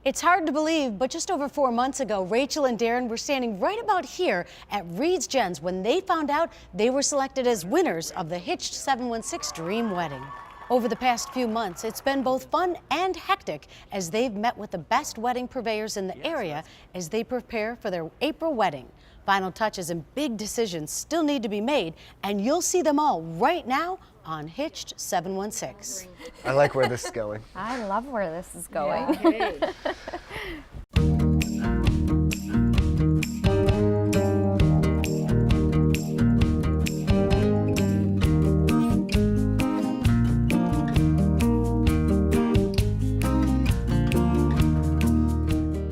It's hard to believe, but just over 4 months ago, Rachel and Darren were standing right about here at Reed's Jenss when they found out they were selected as winners of the Hitched 716 Dream Wedding. Over the past few months, it's been both fun and hectic as they've met with the best wedding purveyors in the area as they prepare for their April wedding. Final touches and big decisions still need to be made, and you'll see them all right now on Hitched 716. I like where this is going. I love where this is going. Yeah.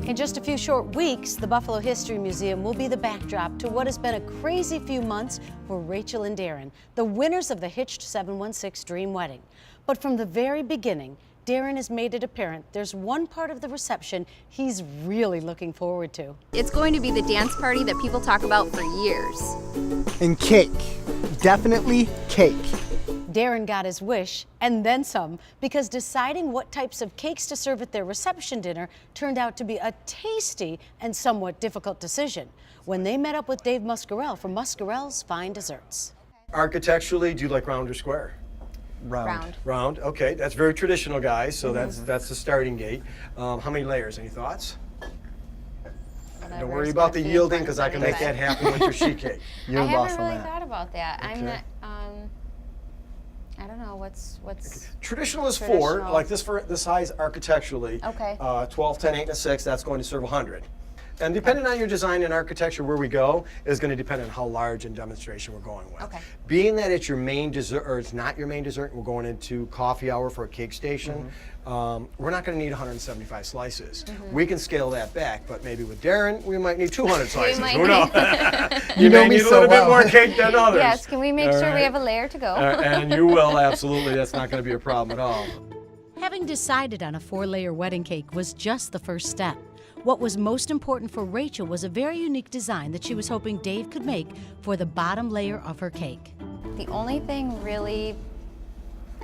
In just a few short weeks, the Buffalo History Museum will be the backdrop to what has been a crazy few months for Rachel and Darren, the winners of the Hitched 716 Dream Wedding. But from the very beginning, Darren has made it apparent there's one part of the reception he's really looking forward to. It's going to be the dance party that people talk about for years. And cake. Definitely cake. Darren got his wish, and then some, because deciding what types of cakes to serve at their reception dinner turned out to be a tasty and somewhat difficult decision when they met up with Dave Muscoreil from Muscoreil's Fine Desserts. Architecturally, do you like round or square? Round. Round, okay. That's very traditional, guys, so that's the starting gate. How many layers? Any thoughts? Don't worry about the yielding, because I can make that happen with your sheet cake. You're I the boss haven't on really that. thought about that. I'm Okay. not, I don't know, what's Traditional is 4, Traditional. like this for this size architecturally. Okay. 12, 10, 8, and a 6, that's going to serve 100. And depending on your design and architecture, where we go is going to depend on how large in demonstration we're going with. Okay. Being that it's your main dessert, or it's not your main dessert, and we're going into coffee hour for a cake station, we're not going to need 175 slices. We can scale that back, but maybe with Darren, we might need 200 slices. might Who knows? need- You know may me need a so little well. bit more cake than others. Yes, can we make All sure we right? have a layer to go? And you will, absolutely. That's not going to be a problem at all. Having decided on a 4-layer wedding cake was just the first step. What was most important for Rachel was a very unique design that she was hoping Dave could make for the bottom layer of her cake. The only thing really,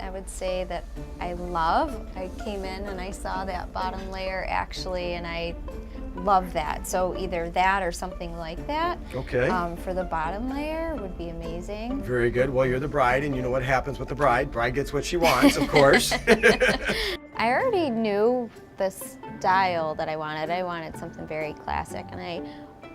I would say that I love, I came in and I saw that bottom layer actually, and I love that. So either that or something like that. Okay. For the bottom layer would be amazing. Very good. Well, you're the bride, and you know what happens with the bride. Bride gets what she wants, of course. I already knew the style that I wanted. I wanted something very classic, and I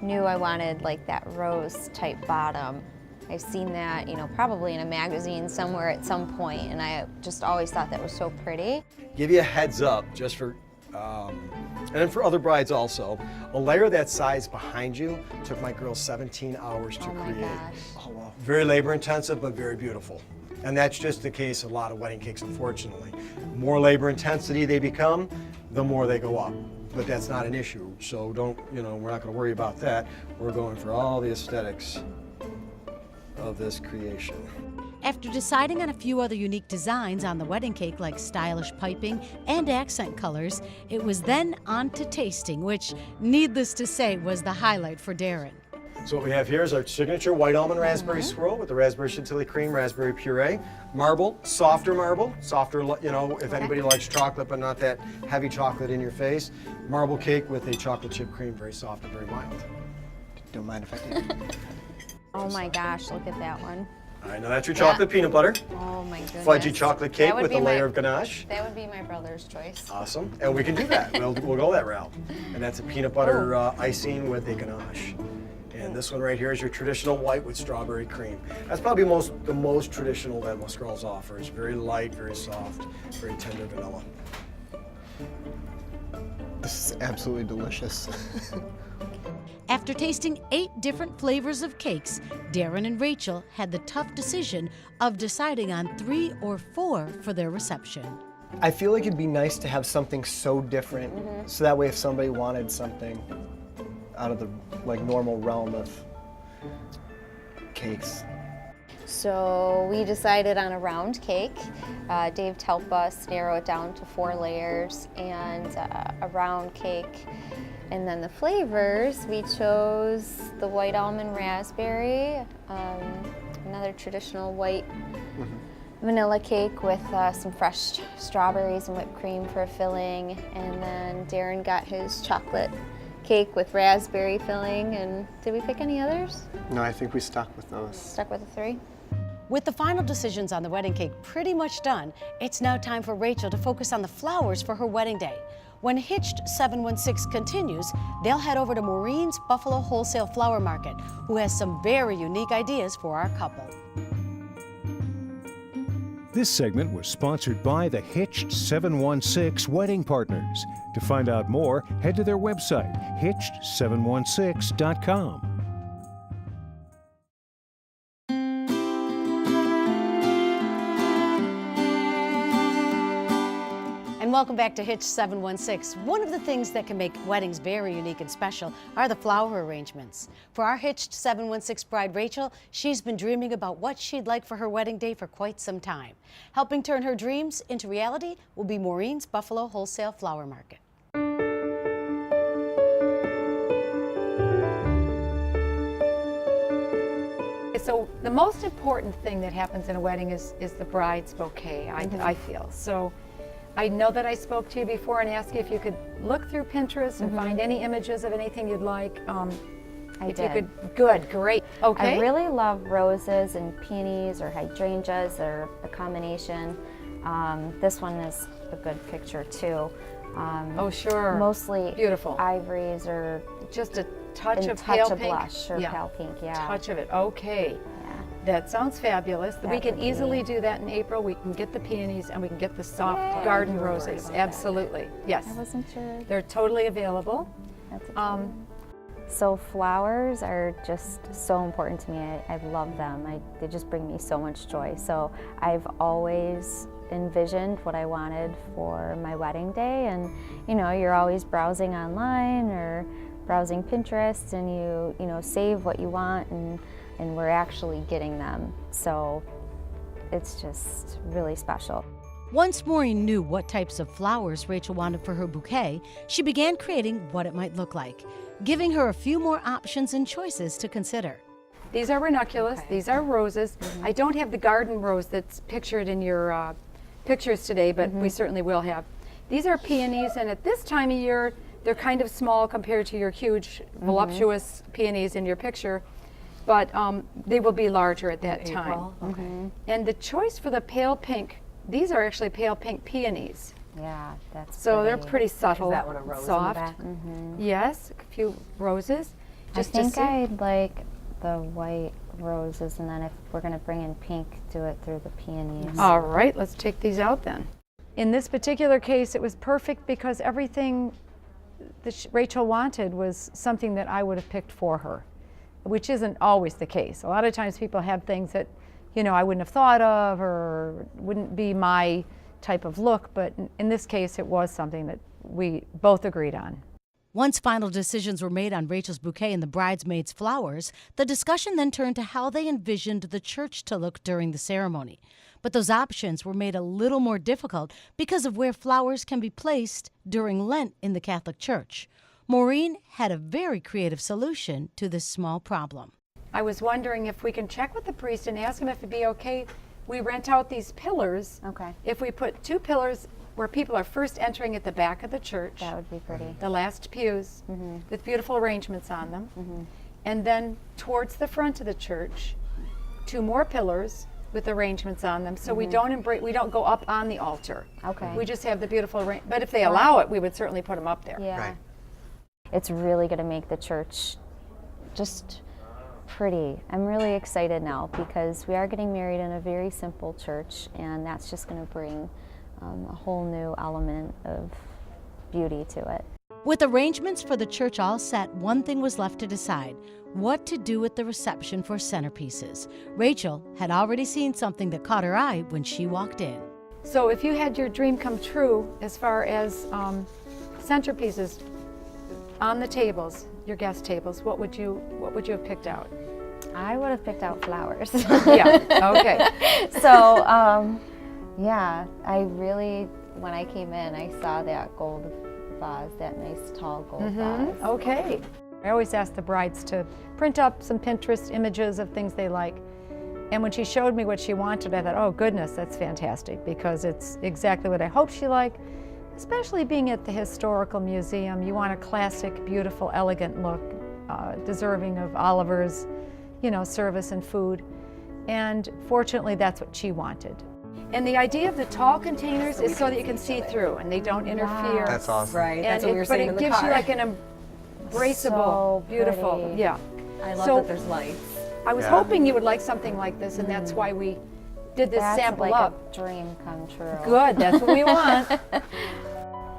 knew I wanted like that rose type bottom. I've seen that, you know, probably in a magazine somewhere at some point, and I just always thought that was so pretty. Give you a heads up, just for, and then for other brides also. A layer that size behind you took my girl 17 hours to Oh my create. gosh. Oh, wow. Very labor intensive, but very beautiful. And that's just the case of a lot of wedding cakes, unfortunately. More labor intensity they become, the more they go up. But that's not an issue, so don't, you know, we're not going to worry about that. We're going for all the aesthetics of this creation. After deciding on a few other unique designs on the wedding cake, like stylish piping and accent colors, it was then on to tasting, which, needless to say, was the highlight for Darren. So what we have here is our signature white almond raspberry swirl with the raspberry chantilly cream, raspberry puree, marble, softer, you know, if anybody likes chocolate but not that heavy chocolate in your face. Marble cake with a chocolate chip cream, very soft and very mild. Don't mind if I do. Oh my gosh, look at that one. All right, now that's your chocolate peanut butter, Oh my goodness. fudgy chocolate cake That would with be a layer of ganache. That would be my brother's choice. Awesome, and we can do that. We'll go that route. And that's a peanut butter icing with a ganache. And this one right here is your traditional white with strawberry cream. That's probably the most traditional that Muscoreil's offers. Very light, very soft, very tender vanilla. This is absolutely delicious. After tasting 8 different flavors of cakes, Darren and Rachel had the tough decision of deciding on 3 or 4 for their reception. I feel like it'd be nice to have something so different, so that way if somebody wanted something out of the like normal realm of cakes. So we decided on a round cake. Dave helped us narrow it down to 4 layers and a round cake. And then the flavors, we chose the white almond raspberry, another traditional white vanilla cake with some fresh strawberries and whipped cream for a filling, and then Darren got his chocolate cake with raspberry filling. And did we pick any others? No, I think we stuck with those. Stuck with the 3. With the final decisions on the wedding cake pretty much done, it's now time for Rachel to focus on the flowers for her wedding day. When Hitched 716 continues, they'll head over to Maureen's Buffalo Wholesale Flower Market, who has some very unique ideas for our couple. This segment was sponsored by the Hitched 716 Wedding Partners. To find out more, head to their website, hitched716.com. And welcome back to Hitched 716. One of the things that can make weddings very unique and special are the flower arrangements. For our Hitched 716 bride, Rachel, she's been dreaming about what she'd like for her wedding day for quite some time. Helping turn her dreams into reality will be Maureen's Buffalo Wholesale Flower Market. So the most important thing that happens in a wedding is the bride's bouquet, I feel. So I know that I spoke to you before and asked you if you could look through Pinterest and find any images of anything you'd like. I did. You could, good, great. Okay. I really love roses and peonies or hydrangeas or a combination. This one is a good picture too. Oh, sure. Mostly Beautiful. ivories or Just a touch and of pale touch of pink. blush or pale pink, yeah. Touch of it. Okay. Yeah. That sounds fabulous. We That can would be- easily do that in April. We can get the peonies and we can get the soft garden roses. Absolutely. Yes. I wasn't sure. They're totally available. That's a So flowers are just so important to me. I love them. They just bring me so much joy. So I've always envisioned what I wanted for my wedding day, and you know, you're always browsing online or browsing Pinterest, and you know, save what you want, and we're actually getting them. So it's just really special. Once Maureen knew what types of flowers Rachel wanted for her bouquet, she began creating what it might look like, giving her a few more options and choices to consider. These are ranunculus. These are roses. I don't have the garden rose that's pictured in your pictures today, but we certainly will have. These are peonies, and at this time of year, they're kind of small compared to your huge, voluptuous peonies in your picture, but they will be larger at that time. Okay. And the choice for the pale pink, these are actually pale pink peonies. Yeah, that's So they're pretty subtle, Is that one a rose in the soft. back? Yes, a few roses. I Just to think see. I'd like the white roses, and then if we're going to bring in pink, do it through the peonies. All right, let's take these out then. In this particular case, it was perfect because everything that Rachel wanted was something that I would have picked for her, which isn't always the case. A lot of times people have things that, you know, I wouldn't have thought of or wouldn't be my type of look, but in this case, it was something that we both agreed on. Once final decisions were made on Rachel's bouquet and the bridesmaids' flowers, the discussion then turned to how they envisioned the church to look during the ceremony. But those options were made a little more difficult because of where flowers can be placed during Lent in the Catholic Church. Maureen had a very creative solution to this small problem. I was wondering if we can check with the priest and ask him if it'd be okay. We rent out these pillars. Okay. If we put 2 pillars where people are first entering at the back of the church, That would be pretty. the last pews with beautiful arrangements on them, and then towards the front of the church, 2 more pillars with arrangements on them, so we don't go up on the altar. Okay. We just have the beautiful but if they allow it, we would certainly put them up there. Yeah. Right. It's really going to make the church just pretty. I'm really excited now because we are getting married in a very simple church, and that's just going to bring a whole new element of beauty to it. With arrangements for the church all set, one thing was left to decide: what to do with the reception for centerpieces. Rachel had already seen something that caught her eye when she walked in. So if you had your dream come true as far as centerpieces on the tables, your guest tables, what would you have picked out? I would have picked out flowers. Yeah, okay. So, yeah, I really, when I came in, I saw that gold vase, that nice tall gold vase. Okay. I always ask the brides to print up some Pinterest images of things they like. And when she showed me what she wanted, I thought, oh goodness, that's fantastic, because it's exactly what I hoped she liked. Especially being at the Historical Museum, you want a classic, beautiful, elegant look, deserving of Oliver's, service and food. And fortunately, that's what she wanted. And the idea of the tall containers is so that you can see through and they don't interfere. That's awesome. Right, that's what we were saying in the car. But it gives you like an embraceable, So beautiful, pretty. yeah. I love So- that there's lights. I was hoping you would like something like this, and that's why we did this That's sample like up. a dream come true. Good, that's what we want.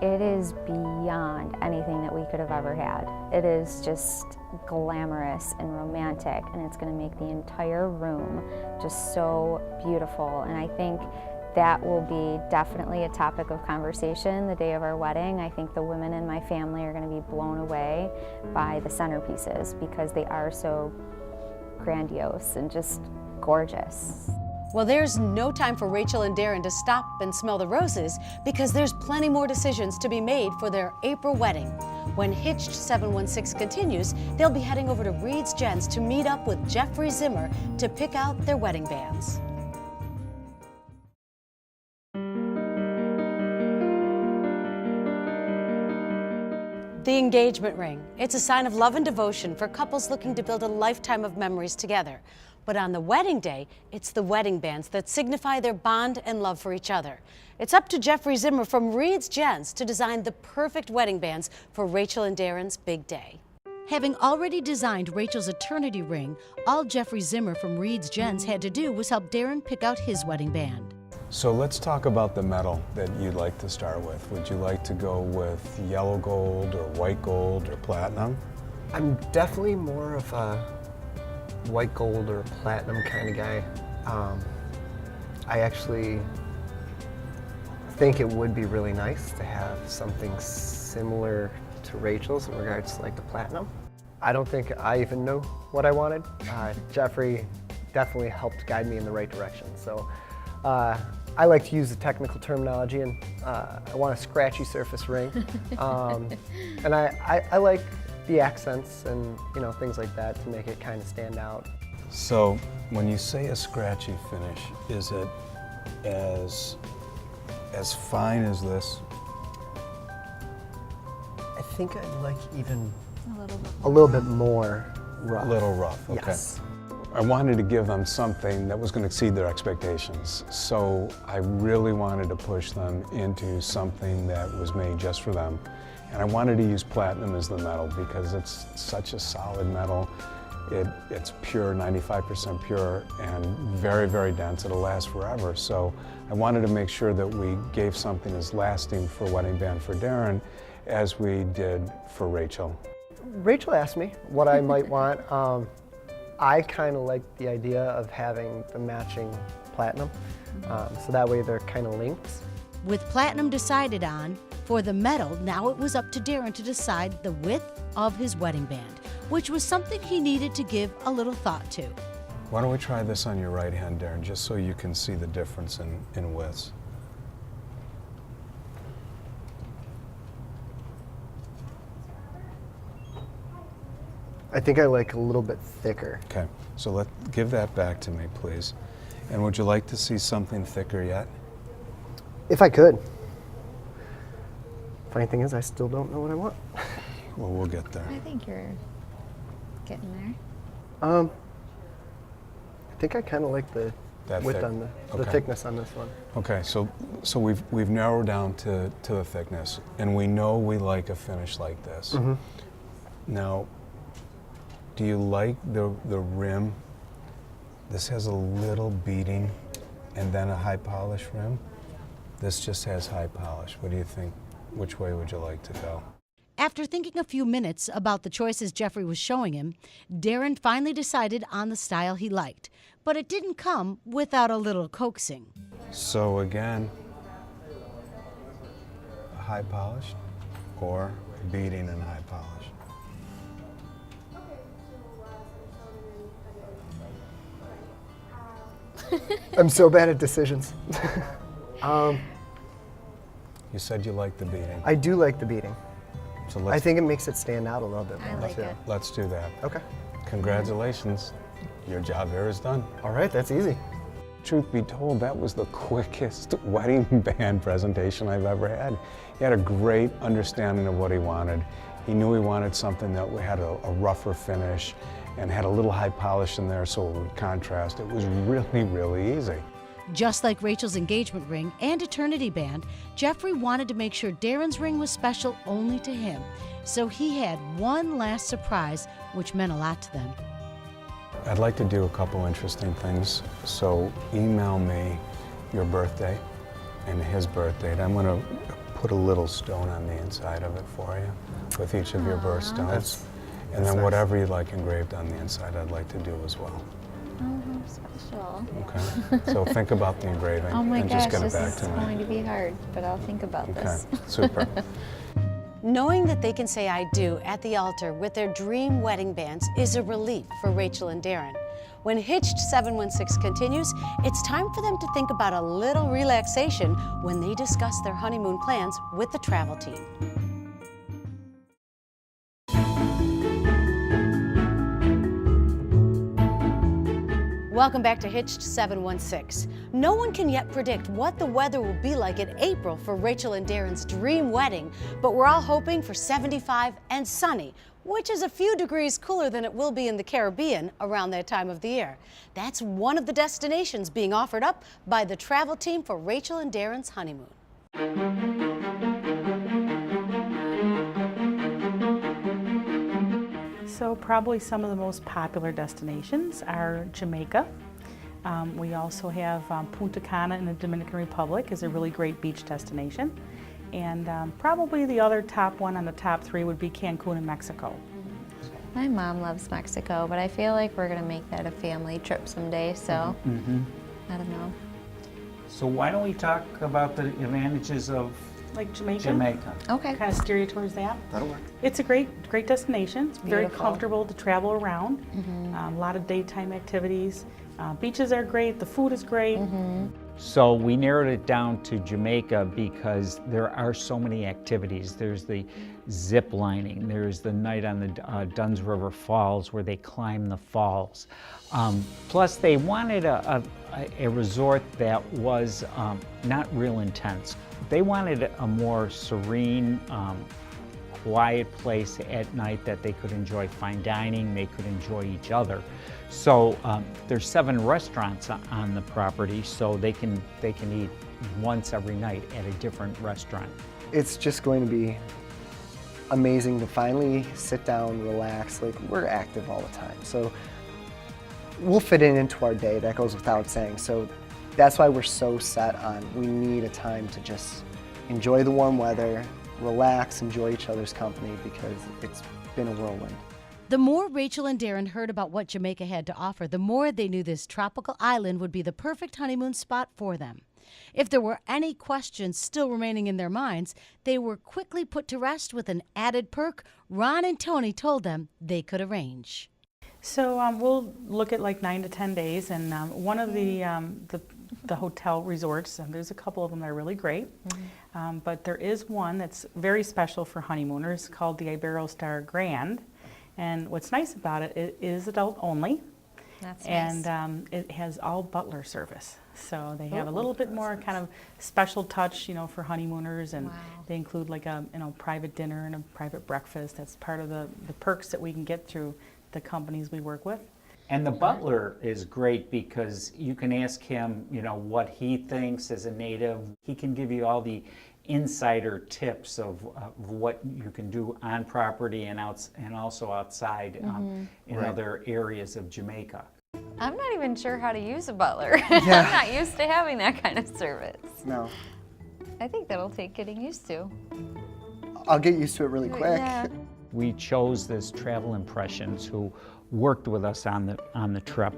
It is beyond anything that we could have ever had. It is just glamorous and romantic, and it's going to make the entire room just so beautiful. And I think that will be definitely a topic of conversation the day of our wedding. I think the women in my family are going to be blown away by the centerpieces because they are so grandiose and just gorgeous. Well, there's no time for Rachel and Darren to stop and smell the roses because there's plenty more decisions to be made for their April wedding. When Hitched 716 continues, they'll be heading over to Reed's Jenss to meet up with Jeffrey Zimmer to pick out their wedding bands. The engagement ring. It's a sign of love and devotion for couples looking to build a lifetime of memories together. But on the wedding day, it's the wedding bands that signify their bond and love for each other. It's up to Jeffrey Zimmer from Reed's Jenss to design the perfect wedding bands for Rachel and Darren's big day. Having already designed Rachel's eternity ring, all Jeffrey Zimmer from Reed's Jenss had to do was help Darren pick out his wedding band. So let's talk about the metal that you'd like to start with. Would you like to go with yellow gold or white gold or platinum? I'm definitely more of a white gold or platinum kind of guy. I actually think it would be really nice to have something similar to Rachel's in regards to like the platinum. I don't think I even knew what I wanted. Jeffrey definitely helped guide me in the right direction. So I like to use the technical terminology, and I want a scratchy surface ring. And I like the accents and things like that to make it kind of stand out. So when you say a scratchy finish, is it as fine as this? I think I'd like even a little bit more rough. A little rough, okay. Yes. I wanted to give them something that was going to exceed their expectations. So I really wanted to push them into something that was made just for them. And I wanted to use platinum as the metal because it's such a solid metal. It's pure, 95% pure, and very, very dense. It'll last forever. So I wanted to make sure that we gave something as lasting for wedding band for Darren as we did for Rachel. Rachel asked me what I might want. I kind of like the idea of having the matching platinum, so that way they're kind of linked. With platinum decided on, for the metal, now it was up to Darren to decide the width of his wedding band, which was something he needed to give a little thought to. Why don't we try this on your right hand, Darren, just so you can see the difference in widths. I think I like a little bit thicker. Okay, so give that back to me, please. And would you like to see something thicker yet? If I could. Funny thing is, I still don't know what I want. Well, we'll get there. I think you're getting there. I think I kind of like the That width thick? on the Okay. thickness on this one. Okay, so we've narrowed down to the thickness, and we know we like a finish like this. Mm-hmm. Now, do you like the rim? This has a little beading and then a high polish rim. This just has high polish. What do you think? Which way would you like to go? After thinking a few minutes about the choices Jeffrey was showing him, Darren finally decided on the style he liked. But it didn't come without a little coaxing. So again, high polish or beading and high polish? I'm so bad at decisions. You said you liked the beading. I do like the beading. So I think it makes it stand out a little bit more. I like too. it. let's do that. Okay. Congratulations. your job here is done. All right, that's easy. Truth be told, that was the quickest wedding band presentation I've ever had. He had a great understanding of what he wanted. He knew he wanted something that had a rougher finish and had a little high polish in there so it would contrast. It was really, really easy. Just like Rachel's engagement ring and eternity band, Jeffrey wanted to make sure Darren's ring was special only to him. So he had one last surprise, which meant a lot to them. I'd like to do a couple interesting things. So email me your birthday and his birthday. And I'm going to put a little stone on the inside of it for you with each of your birthstones. And then nice. whatever you'd like engraved on the inside, I'd like to do as well. Oh, how special. Okay. So think about the engraving Oh my and gosh, just get it this back is to me. going to be hard, but I'll think about Okay. this. Super. Knowing that they can say I do at the altar with their dream wedding bands is a relief for Rachel and Darren. When Hitched 716 continues, it's time for them to think about a little relaxation when they discuss their honeymoon plans with the travel team. Welcome back to Hitched 716. No one can yet predict what the weather will be like in April for Rachel and Darren's dream wedding, but we're all hoping for 75 and sunny, which is a few degrees cooler than it will be in the Caribbean around that time of the year. That's one of the destinations being offered up by the travel team for Rachel and Darren's honeymoon. So probably some of the most popular destinations are Jamaica. We also have Punta Cana in the Dominican Republic is a really great beach destination. And probably the other top one on the top three would be Cancun in Mexico. My mom loves Mexico, but I feel like we're going to make that a family trip someday, so I don't know. So why don't we talk about the advantages of Like Jamaica? Jamaica? Okay. Kind of steer you towards that. That'll work. It's a great destination. It's very Beautiful. comfortable to travel around. A lot of daytime activities. Beaches are great. The food is great. So we narrowed it down to Jamaica because there are so many activities. There's the zip lining, there's the night on the Dunn's River Falls where they climb the falls. Plus they wanted a resort that was not real intense. They wanted a more serene, quiet place at night that they could enjoy fine dining, they could enjoy each other. So there's 7 restaurants on the property, so they can eat once every night at a different restaurant. It's just going to be amazing to finally sit down, relax. Like, we're active all the time, so we'll fit it into our day. That goes without saying. So that's why we're so set on we need a time to just enjoy the warm weather, relax, enjoy each other's company, because it's been a whirlwind. The more Rachel and Darren heard about what Jamaica had to offer, the more they knew this tropical island would be the perfect honeymoon spot for them. If there were any questions still remaining in their minds, they were quickly put to rest with an added perk Ron and Tony told them they could arrange. So we'll look at like 9 to 10 days, and one of the hotel resorts, and there's a couple of them that are really great, but there is one that's very special for honeymooners called the Iberostar Grand. And what's nice about it, it is adult only. That's nice. And it has all butler service. So they have a little bit more kind of special touch, you know, for honeymooners, and they include like a private dinner and a private breakfast. That's part of the perks that we can get through the companies we work with. And the butler is great because you can ask him, what he thinks as a native. He can give you all the insider tips of what you can do on property and also outside in other areas of Jamaica. I'm not even sure how to use a butler. Yeah. I'm not used to having that kind of service. No, I think that'll take getting used to. I'll get used to it really quick. Yeah. We chose this Travel Impressions, who worked with us on the trip,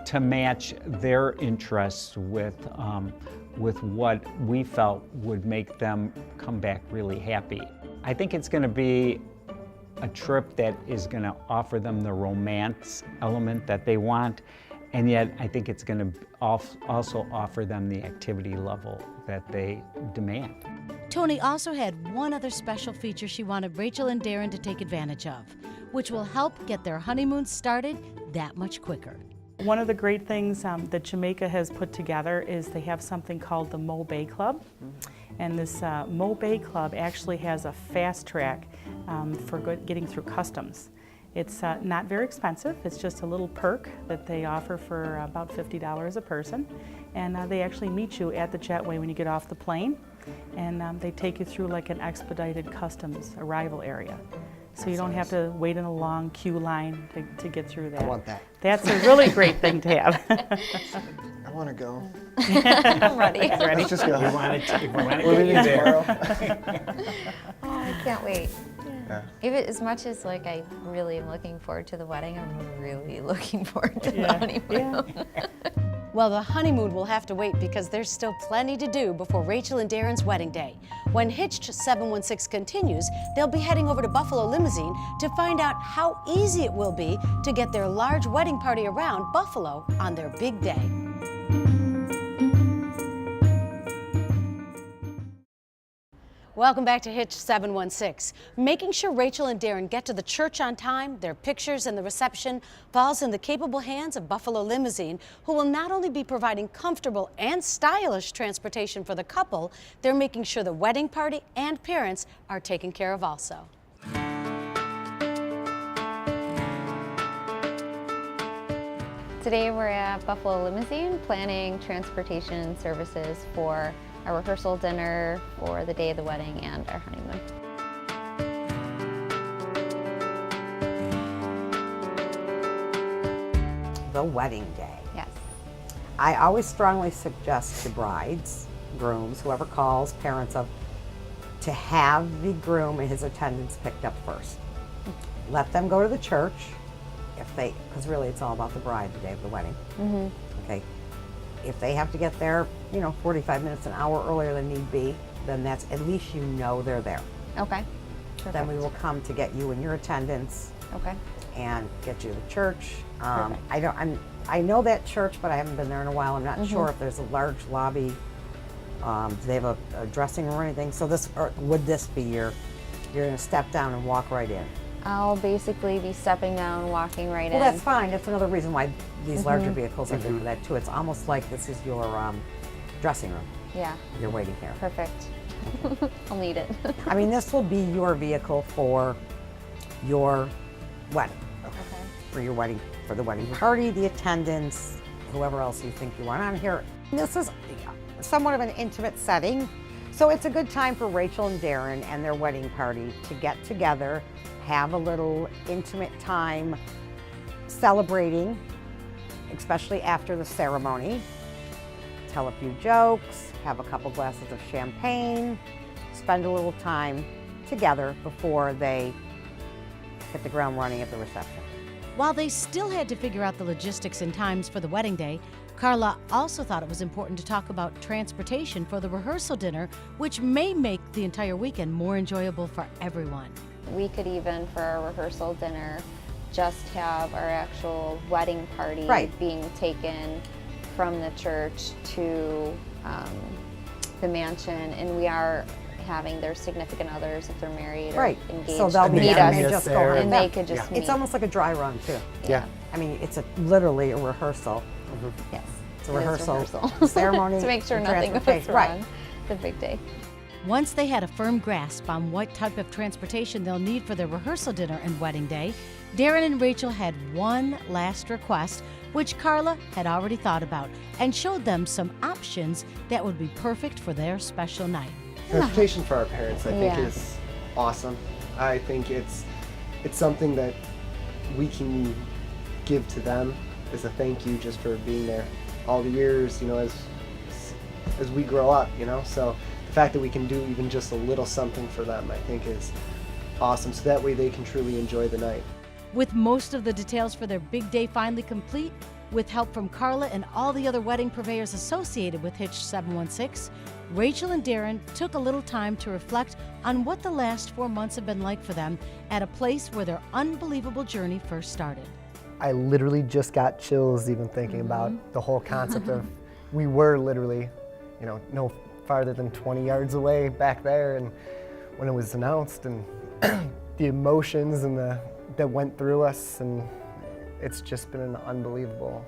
to match their interests with what we felt would make them come back really happy. I think it's going to be a trip that is going to offer them the romance element that they want, and yet I think it's going to also offer them the activity level that they demand. Tony also had one other special feature she wanted Rachel and Darren to take advantage of, which will help get their honeymoon started that much quicker. One of the great things that Jamaica has put together is they have something called the Mo Bay Club. And this Mo Bay Club actually has a fast track for getting through customs. It's not very expensive. It's just a little perk that they offer for about $50 a person. And they actually meet you at the jetway when you get off the plane. And they take you through like an expedited customs arrival area. So you don't have to wait in a long queue line to get through that. I want that. That's a really great thing to have. I want to go. I'm ready. Let's just go. We want to We're get leaving you there. tomorrow. Oh, I can't wait. Yeah. Even as much as like I really am looking forward to the wedding, I'm really looking forward to the Yeah. honeymoon. Well, the honeymoon will have to wait because there's still plenty to do before Rachel and Darren's wedding day. When Hitched 716 continues, they'll be heading over to Buffalo Limousine to find out how easy it will be to get their large wedding party around Buffalo on their big day. Welcome back to Hitched 716. Making sure Rachel and Darren get to the church on time, their pictures and the reception falls in the capable hands of Buffalo Limousine, who will not only be providing comfortable and stylish transportation for the couple, they're making sure the wedding party and parents are taken care of also. Today we're at Buffalo Limousine planning transportation services for our rehearsal dinner, for the day of the wedding, and our honeymoon. The wedding day. Yes. I always strongly suggest to brides, grooms, whoever calls, parents of, to have the groom and his attendants picked up first. Let them go to the church, if they, because really it's all about the bride the day of the wedding. Okay. If they have to get there, 45 minutes, an hour earlier than need be, then that's, at least you know they're there. Okay. Then we will come to get you and your attendants Okay. and get you to the church. Perfect. I know that church, but I haven't been there in a while. I'm not sure if there's a large lobby. Do they have a dressing room or anything? So this, or would this be you're gonna step down and walk right in? I'll basically be stepping down, walking right in. Well, that's fine. That's another reason why these larger vehicles are good for that too. It's almost like this is your dressing room. Yeah. You're waiting here. Perfect. I'll need it. I mean, this will be your vehicle for your wedding. Okay. For your wedding, for the wedding party, the attendants, whoever else you think you want on here. This is somewhat of an intimate setting, so it's a good time for Rachel and Darren and their wedding party to get together, have a little intimate time celebrating, especially after the ceremony. Tell a few jokes, have a couple glasses of champagne, spend a little time together before they hit the ground running at the reception. While they still had to figure out the logistics and times for the wedding day, Carla also thought it was important to talk about transportation for the rehearsal dinner, which may make the entire weekend more enjoyable for everyone. We could even, for our rehearsal dinner, just have our actual wedding party being taken from the church to the mansion, and we are having their significant others, if they're married or engaged, so they'll meet us, just go and they could just meet. It's almost like a dry run too. Yeah. I mean, it's literally a rehearsal. Yes. It's a It is rehearsal ceremony. to make sure and nothing goes transportation. wrong. The big day. Once they had a firm grasp on what type of transportation they'll need for their rehearsal dinner and wedding day, Darren and Rachel had one last request, which Carla had already thought about, and showed them some options that would be perfect for their special night. Transportation for our parents, I think, Yeah. is awesome. I think it's something that we can give to them as a thank you just for being there all the years, as we grow up, So the fact that we can do even just a little something for them, I think, is awesome. So that way they can truly enjoy the night. With most of the details for their big day finally complete, with help from Carla and all the other wedding purveyors associated with Hitched 716, Rachel and Darren took a little time to reflect on what the last 4 months have been like for them at a place where their unbelievable journey first started. I literally just got chills even thinking about the whole concept of, we were literally, no farther than 20 yards away back there, and when it was announced, and the emotions and that went through us, and it's just been an unbelievable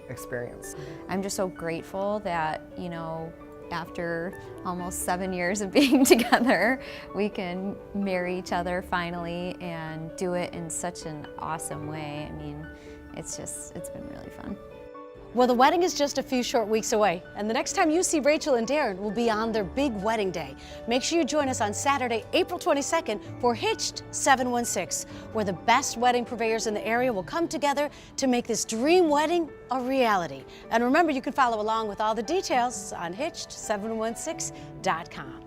experience. I'm just so grateful that, you know, after almost 7 years of being together, we can marry each other finally and do it in such an awesome way. I mean, it's been really fun. Well, the wedding is just a few short weeks away, and the next time you see Rachel and Darren will be on their big wedding day. Make sure you join us on Saturday, April 22nd for Hitched 716, where the best wedding purveyors in the area will come together to make this dream wedding a reality. And remember, you can follow along with all the details on Hitched716.com.